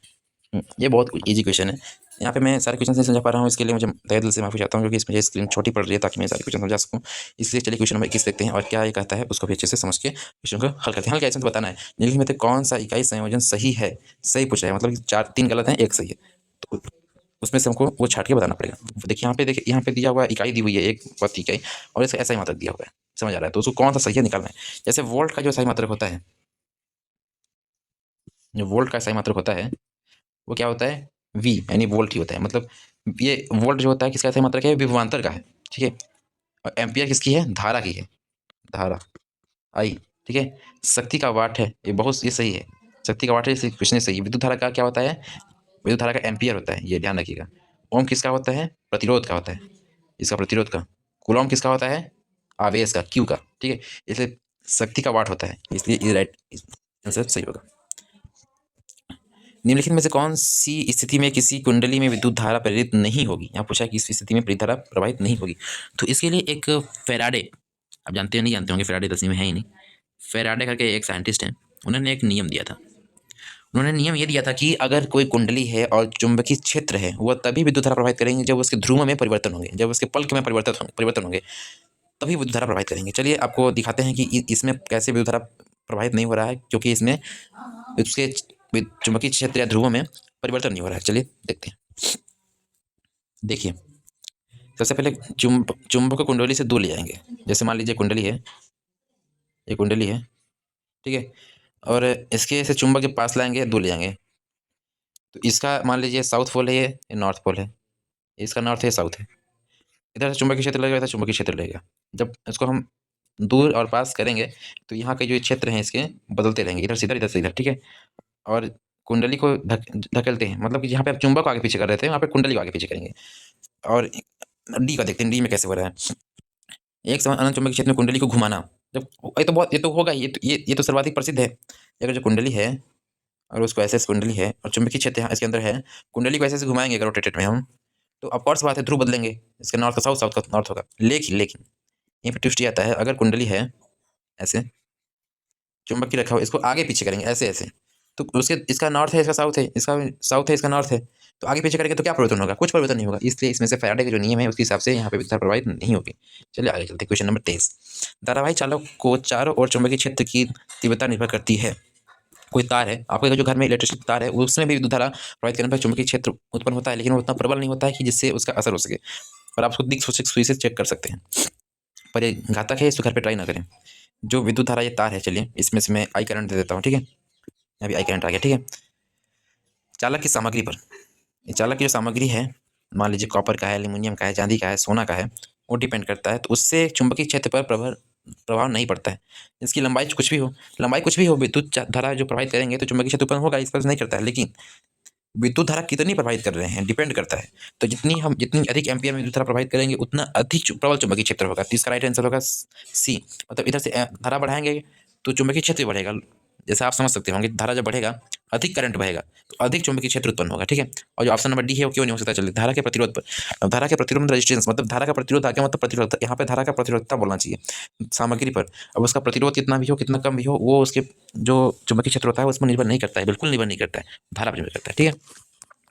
ये बहुत ईजी क्वेश्चन है। यहाँ पे मैं सारे क्वेश्चन नहीं समझा पा रहा हूँ, इसके लिए मुझे तहे दिल से माफी चाहता हूँ, क्योंकि इसमें स्क्रीन छोटी पड़ रही है ताकि मैं सारे क्वेश्चन समझा सकूँ। इसलिए चलिए क्वेश्चन नंबर 21 देखते हैं और क्या ये कहता है उसको भी अच्छे से समझ के क्वेश्चन को हल करते हैं। हल क्या, इसमें तो बताना है निम्नलिखित में से कौन सा इकाई संयोजन सही है, सही पूछ रहा है, मतलब 3 गलत है 1 सही है, तो उसमें से हमको वो छाट के बताना पड़ेगा। देखिए यहाँ पे दिया हुआ इकाई दी हुई है 1 प्रति इकाई और इसका ऐसा ही मात्रक दिया हुआ है, समझ आ रहा है, तो उसको कौन सा सही है निकालना है। जैसे वोल्ट का जो सही मात्रक होता है, जो वोल्ट का सही मात्रक होता है वो क्या होता है, वी यानी वोल्ट ही होता है। मतलब ये वोल्ट जो होता है किसका सही मात्रक है, विभवांतर का है, ठीक है। और एम्पियर किसकी है, धारा की है, धारा आई, ठीक है। शक्ति का वाट है, ये बहुत ये सही है, शक्ति का वाट है, इसे क्वेश्चन सही है। विद्युत धारा का क्या होता है, विद्युत धारा का एम्पियर होता है, ये ध्यान रखिएगा। ओम किसका होता है, प्रतिरोध का होता है, इसका प्रतिरोध का। कूलम किसका होता है, आवेश का, क्यू का, ठीक है। इसलिए शक्ति का वाट होता है, इसलिए ये राइट आंसर सही होगा। निम्नलिखित में से कौन सी स्थिति में किसी कुंडली में विद्युत धारा प्रेरित नहीं होगी, यहाँ पूछा है कि इस स्थिति में विद्युत धारा प्रवाहित नहीं होगी, तो इसके लिए एक फेराडे, आप जानते हैं नहीं जानते होंगे, फेराडे दसवीं में है ही नहीं, फेराडे करके एक साइंटिस्ट हैं, उन्होंने एक नियम दिया था। उन्होंने नियम ये दिया था कि अगर कोई कुंडली है और चुंबकीय क्षेत्र है, वह तभी विद्युत धारा प्रवाहित करेंगे जब उसके ध्रुव में परिवर्तन होंगे, जब उसके पल्क में परिवर्तन होंगे, तभी विद्युत धारा प्रवाहित करेंगे। चलिए आपको दिखाते हैं कि इसमें कैसे विद्युत धारा प्रवाहित नहीं हो रहा है, क्योंकि इसमें उसके चुंबकीय क्षेत्र या ध्रुवों में परिवर्तन नहीं हो रहा है। चलिए देखते हैं। देखिए सबसे पहले चुंबक कुंडली से दूर ले जाएंगे। जैसे मान लीजिए कुंडली है, ये कुंडली है, ठीक है, और इसके ऐसे चुंबक के पास लाएंगे, दूर ले जाएंगे, तो इसका मान लीजिए साउथ पोल है, ये नॉर्थ पोल है, इसका नॉर्थ है, साउथ है। इधर से चुंबकीय क्षेत्र लगेगा, इधर चुंबकीय क्षेत्र लगेगा। जब इसको हम दूर और पास करेंगे तो यहाँ के जो क्षेत्र हैं इसके बदलते रहेंगे, इधर से इधर, ठीक है। और कुंडली को धकेलते हैं, मतलब कि जहाँ पे आप चुंबक को आगे पीछे कर रहे थे वहाँ पे कुंडली को आगे पीछे करेंगे। और डी का देखते हैं, डी में कैसे हो रहा है। एक समान अनंत चुंबकीय क्षेत्र में कुंडली को घुमाना, जब ये तो होगा, ये तो सर्वाधिक प्रसिद्ध है। अगर जो कुंडली है और उसको ऐसे कुंडली है और चुंबकीय क्षेत्र यहाँ इसके अंदर है, कुंडली को ऐसे घुमाएंगे अगर रोटेटेड में हम, तो ऑफकोर्स बात है ध्रुव बदलेंगे, इसका नॉर्थ का साउथ, साउथ का नॉर्थ होगा। लेकिन यहाँ पे ट्विस्ट ये आता है, अगर कुंडली है ऐसे चुंबक की रखा हुआ, इसको आगे पीछे करेंगे ऐसे ऐसे, तो उसके इसका नॉर्थ है, इसका साउथ है, इसका साउथ है, इसका नॉर्थ है, तो आगे पीछे करेंगे तो क्या परिवर्तन होगा, कुछ परिवर्तन नहीं होगा। इसलिए इसमें से फैराडे का जो नियम है उसके हिसाब से यहाँ पे विद्युत प्रवाहित नहीं होगी। चलिए आगे चलते हैं। क्वेश्चन नंबर 23, धारावाही चालक को चारों ओर चुंबकीय क्षेत्र की तीव्रता निर्भर करती है। कोई तार है, आपके जो घर में इलेक्ट्रिसिटी तार है उसमें भी विद्युत धारा प्रवाहित करने पर चुंबकीय क्षेत्र उत्पन्न होता है, लेकिन वो उतना प्रबल नहीं होता है कि जिससे उसका असर हो सके। और आप खुद सुई से चेक कर सकते हैं, पर ये घातक है, इसको घर पे ट्राई ना करें। जो विद्युत धारा ये तार है, चलिए इसमें से मैं आई करंट दे देता हूँ, ठीक है। अभी आई करंट आ गया, ठीक है। चालक की सामग्री पर, ये चालक की जो सामग्री है, मान लीजिए कॉपर का है, एल्यूमिनियम का है, चांदी का है, सोना का है, वो डिपेंड करता है, तो उससे चुंबकीय क्षेत्र पर प्रभाव नहीं पड़ता है। इसकी लंबाई कुछ भी हो, विद्युत धारा जो प्रभावित करेंगे तो चुंबकीय क्षेत्र उत्पन्न होगा, इस पर नहीं करता है। लेकिन विद्युत धारा कितनी प्रभावित कर रहे हैं डिपेंड करता है, तो जितनी अधिक एम्पियर में विद्युत धारा प्रभावित करेंगे उतना अधिक प्रबल चुंबकीय क्षेत्र होगा। तो इसका राइट आंसर होगा सी। मतलब इधर से धारा बढ़ाएंगे तो चुंबकीय क्षेत्र बढ़ेगा, जैसे आप समझ सकते होंगे, धारा जब बढ़ेगा अधिक करंट बहेगा तो अधिक चुंबकीय क्षेत्र उत्पन्न होगा, ठीक है। और जो ऑप्शन नंबर डी है वो क्यों नहीं हो सकता, चलिए धारा के प्रतिरोध पर। अब धारा के प्रतिरोध रेजिस्टेंस, मतलब धारा का प्रतिरोध आ गया, मतलब प्रतिरोध, यहाँ पे धारा का प्रतिरोधकता बोलना चाहिए सामग्री पर। अब उसका प्रतिरोध कितना भी हो, कितना कम भी हो, वो उसके जो चुंबकीय क्षेत्र होता है उस पर निर्भर नहीं करता है, बिल्कुल निर्भर नहीं करता है, धारा पर निर्भर करता है, ठीक है।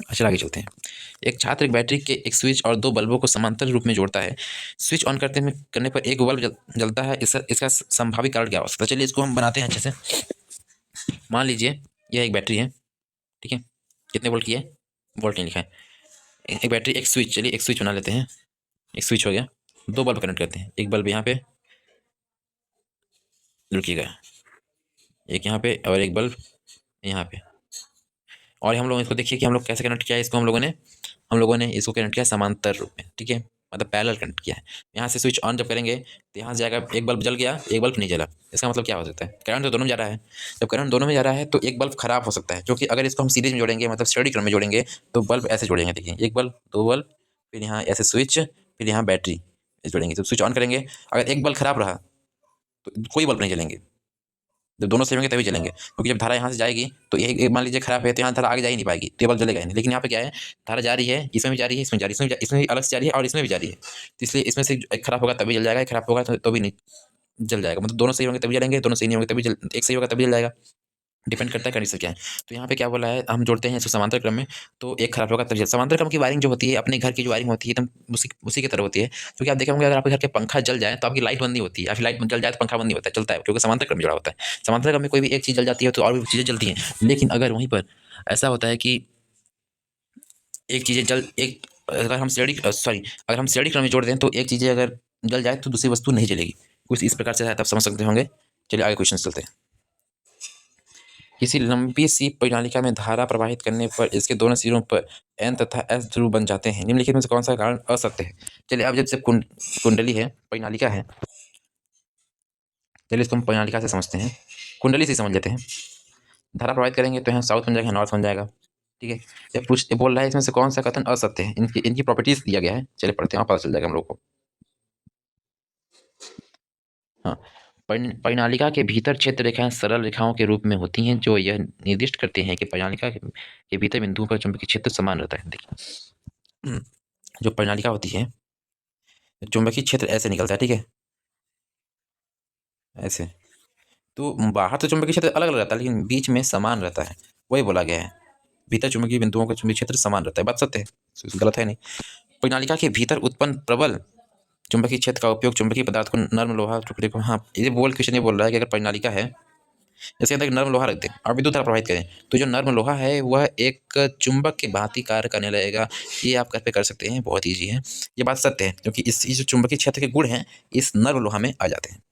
अच्छा आगे चलते हैं। एक छात्र एक बैटरी के एक स्विच और 2 बल्बों को समांतर रूप में जोड़ता है। स्विच ऑन करने पर एक बल्ब जलता है, इसका संभावित कारण क्या हो सकता है। चलिए इसको हम बनाते हैं अच्छे से। मान लीजिए यह एक बैटरी है, ठीक है, कितने वोल्ट की है, वोल्ट नहीं लिखा है। एक बैटरी, एक स्विच, चलिए एक स्विच बना लेते हैं, एक स्विच हो गया, 2 बल्ब कनेक्ट करते हैं, एक बल्ब यहाँ पे, रुकिएगा, एक यहाँ पे और एक बल्ब यहाँ पे। और हम लोग इसको देखिए कि हम लोग कैसे कनेक्ट किया है इसको, हम लोगों ने इसको कनेक्ट किया समांतर रूप में, ठीक है, मतलब पैरेलल कनेक्ट किया है। यहाँ से स्विच ऑन जब करेंगे तो यहाँ से जाएगा, एक बल्ब जल गया, एक बल्ब नहीं जला, इसका मतलब क्या हो सकता है, करंट तो दोनों में जा रहा है। जब करंट दोनों में जा रहा है तो एक बल्ब खराब हो सकता है, क्योंकि अगर इसको हम सीरीज में जोड़ेंगे, मतलब स्टडी क्रम में जोड़ेंगे, तो बल्ब ऐसे जोड़ेंगे, देखिए एक बल्ब, 2 बल्ब, फिर यहाँ ऐसे स्विच, फिर यहाँ बैटरी जोड़ेंगे। तो स्विच ऑन करेंगे, अगर एक बल्ब खराब रहा तो कोई बल्ब नहीं जलेंगे, जब दोनों सेम होंगे तभी जलेंगे, क्योंकि जब धारा यहाँ से जाएगी तो ये मान लीजिए खराब है तो यहाँ धारा आगे जा ही नहीं पाएगी, तो ये बल्ब जलेगा ही नहीं। लेकिन यहाँ पे क्या है, धारा जा रही है, इसमें भी जा रही है, इसमें जा रही है, इसमें भी अलग से जा रही है और इसमें भी जा रही है, तो इसलिए इसमें से एक खराब होगा तभी जल जाएगा, एक खराब होगा तो भी नहीं जल जाएगा। मतलब दोनों सही होंगे तभी जलेंगे, दोनों सही नहीं होंगे तभी एक सही होगा तभी जल जाएगा। डिपेंड करता है कंडीशन क्या है। तो यहाँ पे क्या बोला है, हम जोड़ते हैं इसको समांतर क्रम में, तो एक खराब होगा तभी समांतर क्रम की वायरिंग जो होती है अपने घर की जो वायरिंग होती है एकदम उसी की तरह होती है। क्योंकि आप देखे होंगे अगर आपके घर के पंखा जल जाए तो आपकी लाइट बंद नहीं होती है, या फिर लाइट जल जाए तो पंखा बंद नहीं होता है, चलता है, क्योंकि समांतर क्रम में जुड़ा होता है। समांतर क्रम में कोई भी एक चीज़ जल जाती है तो और भी चीज़ें जलती हैं। लेकिन अगर वहीं पर ऐसा होता है कि एक चीज़ें जल एक अगर हम श्रेणी क्रम में जोड़ दें तो एक चीज़ें अगर जल जाए तो दूसरी वस्तु नहीं जलेगी। कुछ इस प्रकार से है, तब समझ सकते होंगे। चलिए आगे क्वेश्चन चलते हैं। किसी लंबी सी परिनालिका में धारा प्रवाहित करने पर इसके दोनों सिरों पर एन तथा एस ध्रुव बन जाते हैं। निम्नलिखित में से कौन सा कारण असत्य है? चलिए अब जब कुंडली है, परिनालिका है, चलिए इसको हम परिनालिका से समझते हैं, कुंडली से समझ लेते हैं। धारा प्रवाहित करेंगे तो यहाँ साउथ बन जाएगा, नॉर्थ बन जाएगा। ठीक है, ये बोल रहा है इसमें से कौन सा कथन असत्य है, इनकी प्रॉपर्टीज दिया गया है। चलिए पढ़ते हैं, पता चल जाएगा हम लोग को। हाँ, परिनालिका के भीतर क्षेत्र रेखाएं सरल रेखाओं के रूप में होती हैं जो यह निर्दिष्ट करते हैं कि परिनालिका के भीतर बिंदुओं का चुंबकीय क्षेत्र समान रहता है। देखिए जो परिनालिका होती है, चुंबकीय क्षेत्र ऐसे निकलता है, ठीक है, ऐसे। तो बाहर तो चुंबकीय क्षेत्र अलग अलग रहता है लेकिन बीच में समान रहता है, वही बोला गया है। भीतर चुंबकीय बिंदुओं का चुंबकीय क्षेत्र समान रहता है, बात सत्य है, गलत है नहीं। परिनालिका के भीतर उत्पन्न प्रबल चुंबकीय क्षेत्र का उपयोग चुंबकीय पदार्थ को नर्म लोहा टुकड़े को, हाँ ये क्वेश्चन ये बोल रहा है कि अगर परिनालिका है इसके अंदर नर्म लोहा रख दें और विद्युत धारा प्रवाहित करें तो जो नर्म लोहा है वह एक चुंबक के भांति कार्य करने लगेगा। ये आप घर पे कर सकते हैं, बहुत ईजी है, ये बात सत्य है, क्योंकि इस जो चुंबकीय क्षेत्र के गुण हैं इस नर्म लोहा में आ जाते हैं।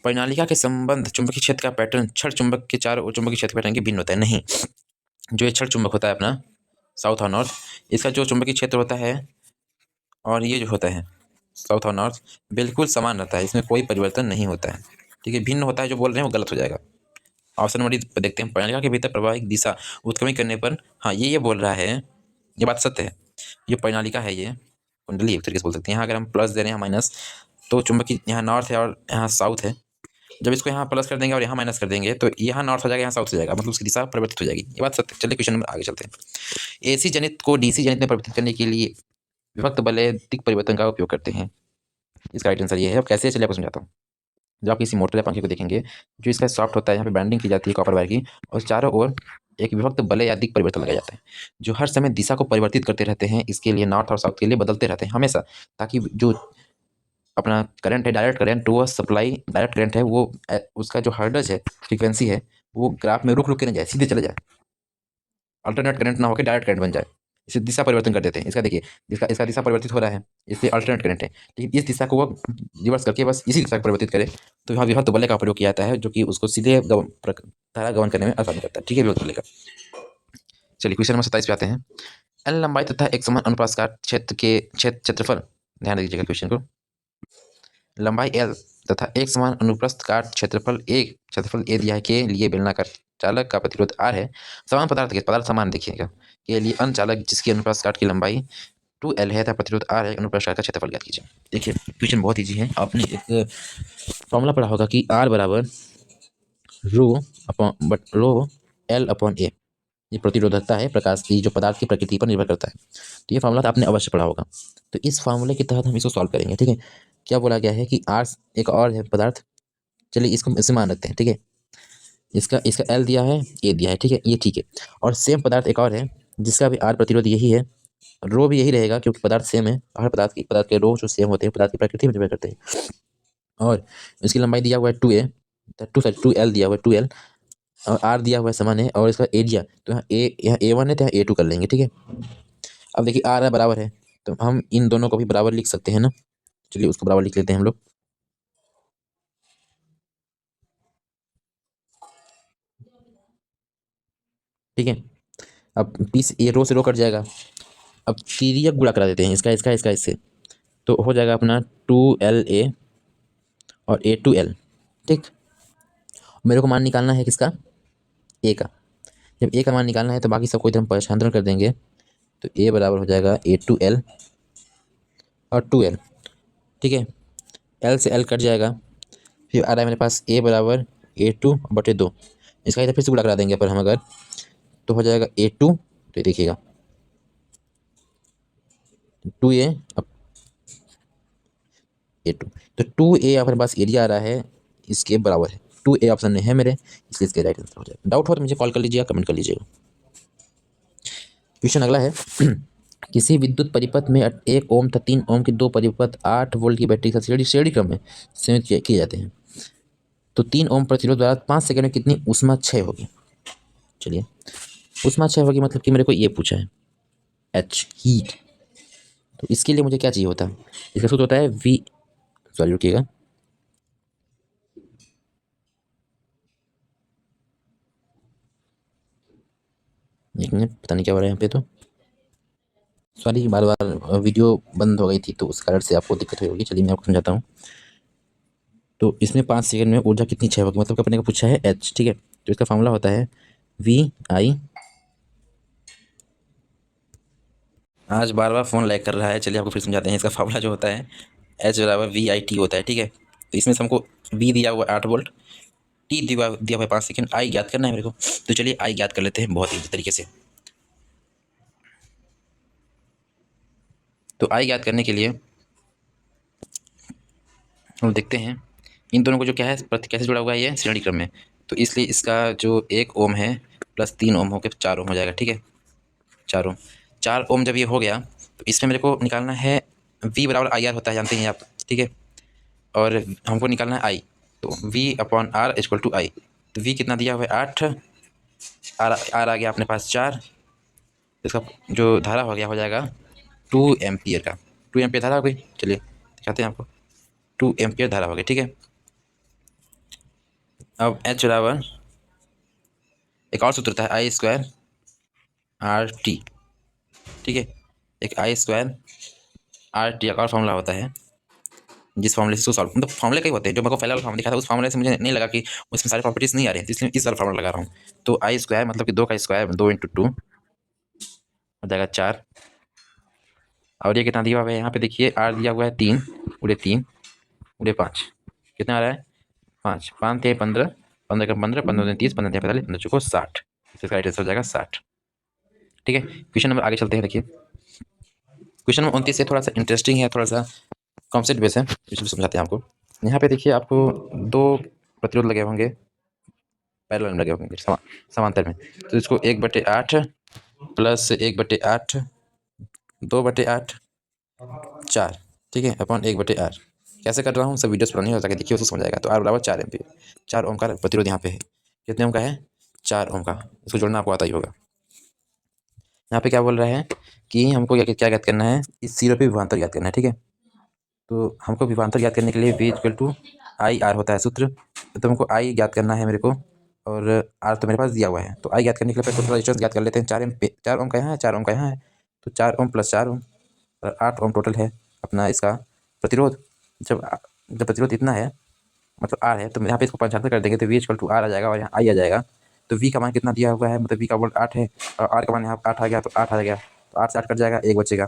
परिनालिका के संबंध चुंबकीय क्षेत्र का पैटर्न छड़ चुंबक के चारों ओर चुंबकीय क्षेत्र पैटर्न के भिन्न होता है। नहीं, जो ये छड़ चुंबक होता है अपना साउथ और नॉर्थ, इसका जो चुंबकीय क्षेत्र होता है और ये जो होता है साउथ और नॉर्थ बिल्कुल समान रहता है, इसमें कोई परिवर्तन नहीं होता है। ठीक है, भिन्न होता है जो बोल रहे हैं वो गलत हो जाएगा। ऑप्शन नंबर डी देखते हैं, परिनालिका के भीतर प्रवाहित दिशा उत्क्रमित करने पर, हाँ ये बोल रहा है, ये बात सत्य है। ये परिनालिका है, ये कुंडली एक तरीके से बोल सकते हैं। यहाँ अगर हम प्लस दे रहे हैं माइनस, तो चुंबकीय यहाँ नॉर्थ है और यहाँ साउथ है, जब इसको यहाँ प्लस कर देंगे और यहाँ माइनस कर देंगे तो यहाँ नॉर्थ हो जाएगा, यहाँ साउथ हो जाएगा, मतलब उसकी दिशा परिवर्तित हो जाएगी। ये बात सत्य। चलिए क्वेश्चन नंबर आगे चलते हैं। एसी जनित को डीसी जनित में परिवर्तित करने के लिए विभक्त बल दिक् परिवर्तन का उपयोग करते हैं। इसका राइट आंसर ये है। अब कैसे, चलिए आपको समझाता हूँ। जब आप किसी मोटर या पंखे को देखेंगे, जो इसका सॉफ्ट होता है, यहाँ पे बैंडिंग की जाती है कॉपर वायर की, और चारों ओर एक विभक्त बल या दिक् परिवर्तन लगाया जाता है जो हर समय दिशा को परिवर्तित करते रहते हैं। इसके लिए नॉर्थ और साउथ के लिए बदलते रहते हैं हमेशा, ताकि जो अपना करंट है, डायरेक्ट करंट, वो सप्लाई डायरेक्ट करंट है, वो उसका जो हर्डज है, फ्रीक्वेंसी है, वो ग्राफ में रुक रुक के नहीं जाए, सीधे चले जाए, अल्टरनेट करंट ना होकर डायरेक्ट करंट बन जाए। इसे दिशा परिवर्तन कर देते हैं। इसका देखिए, इसका दिशा परिवर्तित हो रहा है, इसलिए अल्टरनेट करंट है, लेकिन इस दिशा को वो रिवर्स करके बस इसी दिशा को परिवर्तित करे तो यहाँ विभक्त बल का प्रयोग किया जाता है, जो कि उसको सीधे धारा गमन करने में आसानी करता है। ठीक है, विभक्त बल का। चलिए क्वेश्चन नंबर 27 पे आते हैं। एल लंबाई तथा एक समान अनुप्रस्थ काट क्षेत्र के क्षेत्रफल, ध्यान दीजिएगा क्वेश्चन को, लंबाई एल तथा एक समान अनुप्रस्थ काट क्षेत्रफल ए दिया है के लिए बेलनाकार चालक का प्रतिरोध आर है। समान पदार्थ समान देखिएगा के लिए अन्य चालक जिसकी अनुप्रस्थ काट की लंबाई 2L है तथा प्रतिरोध आर है, अनुप्रस्थ काट का क्षेत्रफल ज्ञात कीजिए। देखिए क्वेश्चन बहुत ईजी है, आपने एक फॉर्मूला पढ़ा होगा कि आर बराबर रो एल अपॉन ए, ये प्रतिरोधकता है प्रकाश की जो पदार्थ की प्रकृति पर निर्भर करता है। तो ये फार्मूला आपने अवश्य पढ़ा होगा। तो इस फार्मूले के तहत हम इसको सॉल्व करेंगे। ठीक है, क्या बोला गया है कि आर एक और है पदार्थ, चलिए इसको इसे मान रखते हैं। ठीक है, इसका एल दिया है, ए दिया है, ठीक है, ये ठीक है। और सेम पदार्थ एक और है जिसका भी आर प्रतिरोध यही है, रो भी यही रहेगा, क्योंकि पदार्थ सेम है। हर पदार्थ के रो जो सेम होते हैं पदार्थ की प्रकृति में निर्भर करते हैं। और इसकी लंबाई दिया हुआ है 2L दिया हुआ है 2L, और आर दिया हुआ है समान है, और इसका एरिया तो यहाँ A1 है तो यहाँ A2 कर लेंगे। ठीक है, अब देखिए आर है बराबर है, तो हम इन दोनों को भी बराबर लिख सकते हैं ना। चलिए उसको बराबर लिख लेते हैं हम लोग। ठीक है, अब पीस ये रो से रो कट जाएगा। अब तिर्यक गुणा करा देते हैं इसका इससे, तो हो जाएगा अपना 2LA और A2L। ठीक, मेरे को मान निकालना है किसका, ए का। जब ए का मान निकालना है तो बाकी सबको इधर हम पक्षांतरण कर देंगे, तो ए बराबर हो जाएगा A2L और 2L। ठीक है, एल से एल कट जाएगा, फिर आ रहा है मेरे पास ए बराबर A2/2, इसका इधर फिर से गुणा करा देंगे पर हम अगर, तो हो जाएगा A2, तो देखिएगा 2A A2, तो 2A हमारे पास एरिया आ रहा है इसके बराबर है, 2A ऑप्शन में है मेरे, इसलिए इसके राइट आंसर हो जाएगा। डाउट हो तो मुझे कॉल कर लीजिएगा, कमेंट कर लीजिएगा। क्वेश्चन अगला है किसी विद्युत परिपथ में 1 ओम तथा 3 ओम की दो परिपथ 8 वोल्ट की बैटरी का श्रेणी क्रम में संयुक्त किए जाते हैं, तो 3 ओम प्रतिरोध द्वारा 5 सेकंड में कितनी ऊष्मा क्षय होगी। चलिए, ऊष्मा क्षय होगी मतलब कि मेरे को ये पूछा है H हीट, तो इसके लिए मुझे क्या चाहिए होता है, इसका सूत्र होता है V, सॉरी रुकिएगा, एक मिनट, पता नहीं क्या हो रहा है यहाँ पे, तो सॉरी बार बार वीडियो बंद हो गई थी तो उस कारण से आपको दिक्कत हुई होगी। चलिए मैं आपको समझाता हूँ। तो इसमें 5 सेकंड में ऊर्जा कितनी क्षय होगी, मतलब कि अपने को पूछा है H, ठीक है, तो इसका फॉर्मूला होता है VI, आज बार बार फ़ोन लैग कर रहा है, चलिए आपको फिर समझाते हैं। इसका फॉर्मूला जो होता है H = VIT होता है, ठीक है। तो इसमें से हमको V दिया हुआ 8 वोल्ट, T दिया हुआ 5 सेकंड, I ज्ञात करना है मेरे को। तो चलिए I ज्ञात कर लेते हैं बहुत ईजी तरीके से। तो I ज्ञात करने के लिए हम देखते हैं इन दोनों को जो क्या है कैसे जुड़ा हुआ है, ये श्रेणी क्रम में, तो इसलिए इसका जो 1 ओम है प्लस 3 ओम होकर 4 ओम हो जाएगा, ठीक है। 4 ओम जब ये हो गया तो इसमें मेरे को निकालना है V = IR होता है, जानते हैं आप, ठीक है। और हमको निकालना है I, तो V/R = I। तो V कितना दिया हुआ है 8, R आ गया अपने पास 4, इसका जो धारा हो जाएगा 2 एम्पियर का, 2 एम्पियर धारा हो गई। चलिए दिखाते हैं आपको, 2 एम्पियर धारा हो गई, ठीक है। अब H बराबर एक और सूत्र होता है I²RT, ठीक है। एक I²RT का और फॉर्मूला होता है, जिस फॉर्मूले से इसको सॉल्व, मतलब फॉर्मूले कई होते हैं, जो मेरे को पहले वाला फॉर्मूला दिखा था उस फॉर्मूले से मुझे नहीं लगा कि उसमें सारी प्रॉपर्टीज नहीं आ रही हैं, तो इसलिए इस वाला फॉर्मूला लगा रहा हूँ। तो I² मतलब कि 2 का स्क्वायर, 2 × 2 हो जाएगा 4, और ये कितना दिया हुआ है यहाँ पे देखिए, R दिया हुआ है 3 × 3 × 5, कितना आ रहा है 5, 5 × 15, 15 का 15, 15 × 30, 15 × 45, 15 × 60, इसका राइट आंसर हो जाएगा 60, ठीक है। क्वेश्चन नंबर आगे चलते हैं। देखिए क्वेश्चन नंबर 29 से थोड़ा सा इंटरेस्टिंग है, थोड़ा सा कॉन्सेप्ट बेस है, इसलिए समझाते हैं आपको। यहाँ पे देखिए आपको 2 प्रतिरोध लगे होंगे, पैरेलल में लगे होंगे समांतर में, तो इसको 1/8 प्लस 1/8 2/8 4, ठीक है, अपॉन 1/8। कैसे कर रहा हूँ सब वीडियोस पुरानी हो जाके देखिए, उसको समझ आएगा। तो R = 4 एम्पियर, 4 ओम का प्रतिरोध यहाँ पे है, कितने ओम का है 4 ओम का, इसको जोड़ना आपको आता ही होगा। यहाँ पे क्या बोल रहा है कि हमको क्या ज्ञात करना है, इस सिरे पे विभवांतर ज्ञात करना है, ठीक है। तो हमको विभवांतर ज्ञात करने के लिए V = IR होता है सूत्र, तो हमको I ज्ञात करना है मेरे को, और R तो मेरे पास दिया हुआ है, तो I ज्ञात करने के लिए टोटल रेजिस्टेंस ज्ञात कर लेते हैं। 4 ओम का यहाँ है, 4 ओम का यहाँ है, तो 4 ओम प्लस 4 ओम और 8 ओम टोटल है अपना इसका प्रतिरोध। जब प्रतिरोध इतना है मतलब R है, तो यहाँ पे इसको 75 कर देंगे तो V = R आ जाएगा, और यहाँ I आ जाएगा। तो V का मान कितना दिया हुआ है, मतलब V का वोल्ट 8 है, और R का मान यहाँ 8 आ गया, तो 8 आ गया, तो 8 से 8 कट जाएगा, 1 बचेगा।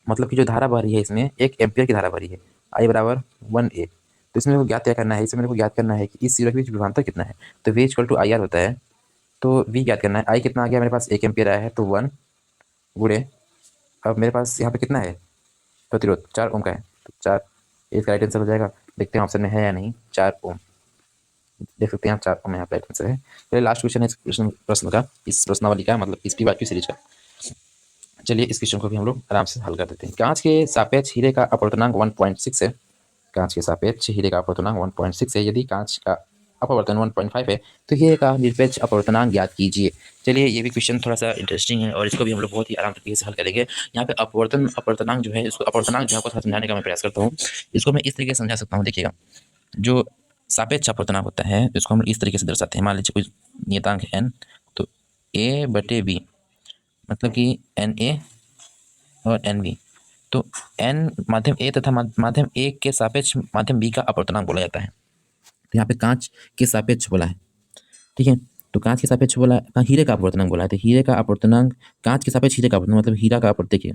मतलब कि जो धारा बह रही है इसमें 1 एम्पियर की धारा बह रही है, I = 1A। तो इसमें मेरे को ज्ञात क्या करना है, इसमें मेरे को ज्ञात करना है कि इस सिरे के बीच विभवांतर कितना है, तो V = IR होता है। तो V ज्ञात करना है, I कितना आ गया मेरे पास 1 एम्पियर आया है, तो 1 गुणे, अब मेरे पास यहाँ पे कितना है प्रतिरोध 4 ओम का है, तो 4, इसका राइट आंसर हो जाएगा। देखते हैं ऑप्शन में है या नहीं, 4 ओम, देख सकते हैं आप 4 ओम यहाँ पे राइट आंसर है। तो लास्ट क्वेश्चन है इस प्रश्न का, इस प्रश्नावली का, मतलब इस PYQ सीरीज का। चलिए इस क्वेश्चन को भी हम लोग आराम से हल कर देते हैं। कांच के सापेक्ष हीरे का अपवर्तनांक 1.6 है, कांच के सापेक्ष हीरे का अपवर्तनांक 1.6 है, यदि कांच का अपवर्तन 1.5 है तो हीरे का निरपेक्ष अपवर्तनांक ज्ञात कीजिए। चलिए ये भी क्वेश्चन थोड़ा सा इंटरेस्टिंग है, और इसको भी हम लोग बहुत ही आराम तरीके से हल करेंगे। यहाँ पे अपवर्तनांक जो है, इसको अपवर्तनांक जो आपको समझाने का मैं प्रयास करता हूँ। इसको मैं इस तरीके से समझा सकता हूँ, देखिएगा जो सापेक्ष अपवर्तनांक होता है इसको हम इस तरीके से दर्शाते हैं। मान लीजिए कोई नियतांक है n, तो A/B मतलब कि NA और NB, तो n माध्यम A तथा माध्यम A के सापेक्ष माध्यम B का अपवर्तनांक बोला जाता है। तो यहाँ पे कांच के सापेक्ष बोला है, ठीक है, तो कांच के सापेक्ष बोला है, हीरे का अपवर्तनांक बोला है, तो हीरे का अपवर्तनांक, कांच के सापेक्ष हीरे का अपवर्तनांक मतलब हीरा का अपवर्तन, देखिए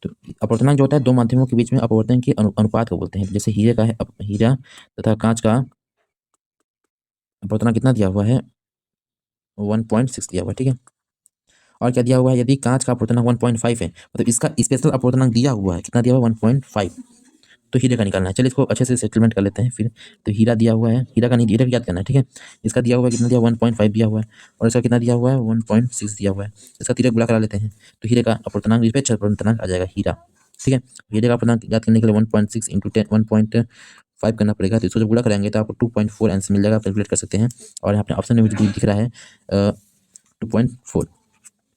तो अपवर्तनांक जो होता है दो माध्यमों के बीच में अपवर्तन के अनुपात को बोलते हैं। जैसे हीरे का है हीरा तथा कांच का अपवर्तनांक कितना दिया हुआ है 1.6 दिया हुआ है, ठीक है। और क्या दिया हुआ है, यदि कांच का अपवर्तनांक 1.5 है, मतलब इसका स्पेशल अपवर्तनांक दिया हुआ है, कितना दिया हुआ है 1.5, तो हीरे का निकालना है। चलिए इसको अच्छे से सेटलमेंट कर लेते हैं फिर। तो हीरा दिया हुआ है, हीरा का नहीं, हीरा याद करना है, ठीक है। इसका दिया हुआ है कितना दिया 1.5 दिया हुआ है, और इसका कितना दिया हुआ है 1.6 दिया हुआ है। इसका तिरक गुणा करा लेते हैं, तो हीरे का अपवर्तनांक निरपेक्ष अपवर्तनांक आ जाएगा हीरा, ठीक है। हीरे का अपवर्तनांक याद करने के लिए 1.6 इंटू 1.5 करना पड़ेगा, तो इसको जब गुणा करेंगे तो आपको 2.4 आंसर मिल जाएगा, कैलकुलेट कर सकते हैं। और यहाँ पे ऑप्शन में मुझे दिख रहा है 2.4।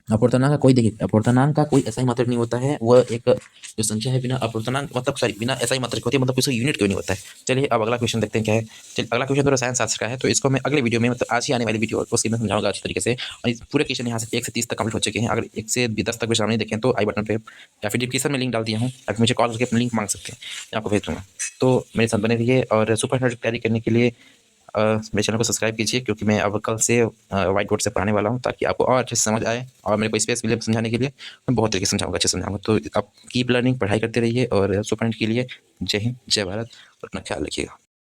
अपवर्तनांक का कोई, देखिए अपवर्तनांक का कोई ऐसा ही मात्रक नहीं होता है, वह एक जो संख्या है बिना अपवर्तनांक मतलब सॉरी बिना ऐसा ही मात्रक होती है, मतलब किसी यूनिट क्यों नहीं होता है। चलिए अब अगला क्वेश्चन देखते हैं क्या है। चलिए अगला क्वेश्चन तो रसायन शास्त्र का है, तो इसको मैं अगले वीडियो में, मतलब आज ही आने वाली वीडियो उसकी मैं समझाऊंगा अच्छी तरीके से। और इस पूरे क्वेश्चन यहाँ से 1 से 30 तक कंप्लीट हो चुके हैं। अगर 1 से 10 तक क्वेश्चन नहीं देखें तो आई बटन पे या फिर डिस्क्रिप्शन में लिंक डाल दिया हूँ, आप मुझे कॉल करके अपना लिंक मांग सकते हैं, मैं आपको भेज दूँगा। तो मेरे साथ बने रहिए, और सुपर नेट तैयारी करने के लिए मेरे चैनल को सब्सक्राइब कीजिए, क्योंकि मैं अब कल से व्हाइट बोर्ड से पढ़ाने वाला हूँ, ताकि आपको और अच्छे से समझ आए और मेरे को स्पेस मिले समझाने के लिए। मैं बहुत तरीके से समझाऊंगा, अच्छे से समझाऊंगा। तो आप कीप लर्निंग, पढ़ाई करते रहिए, और सुपर नेट के लिए जय हिंद, जय भारत, और अपना ख्याल रखिएगा।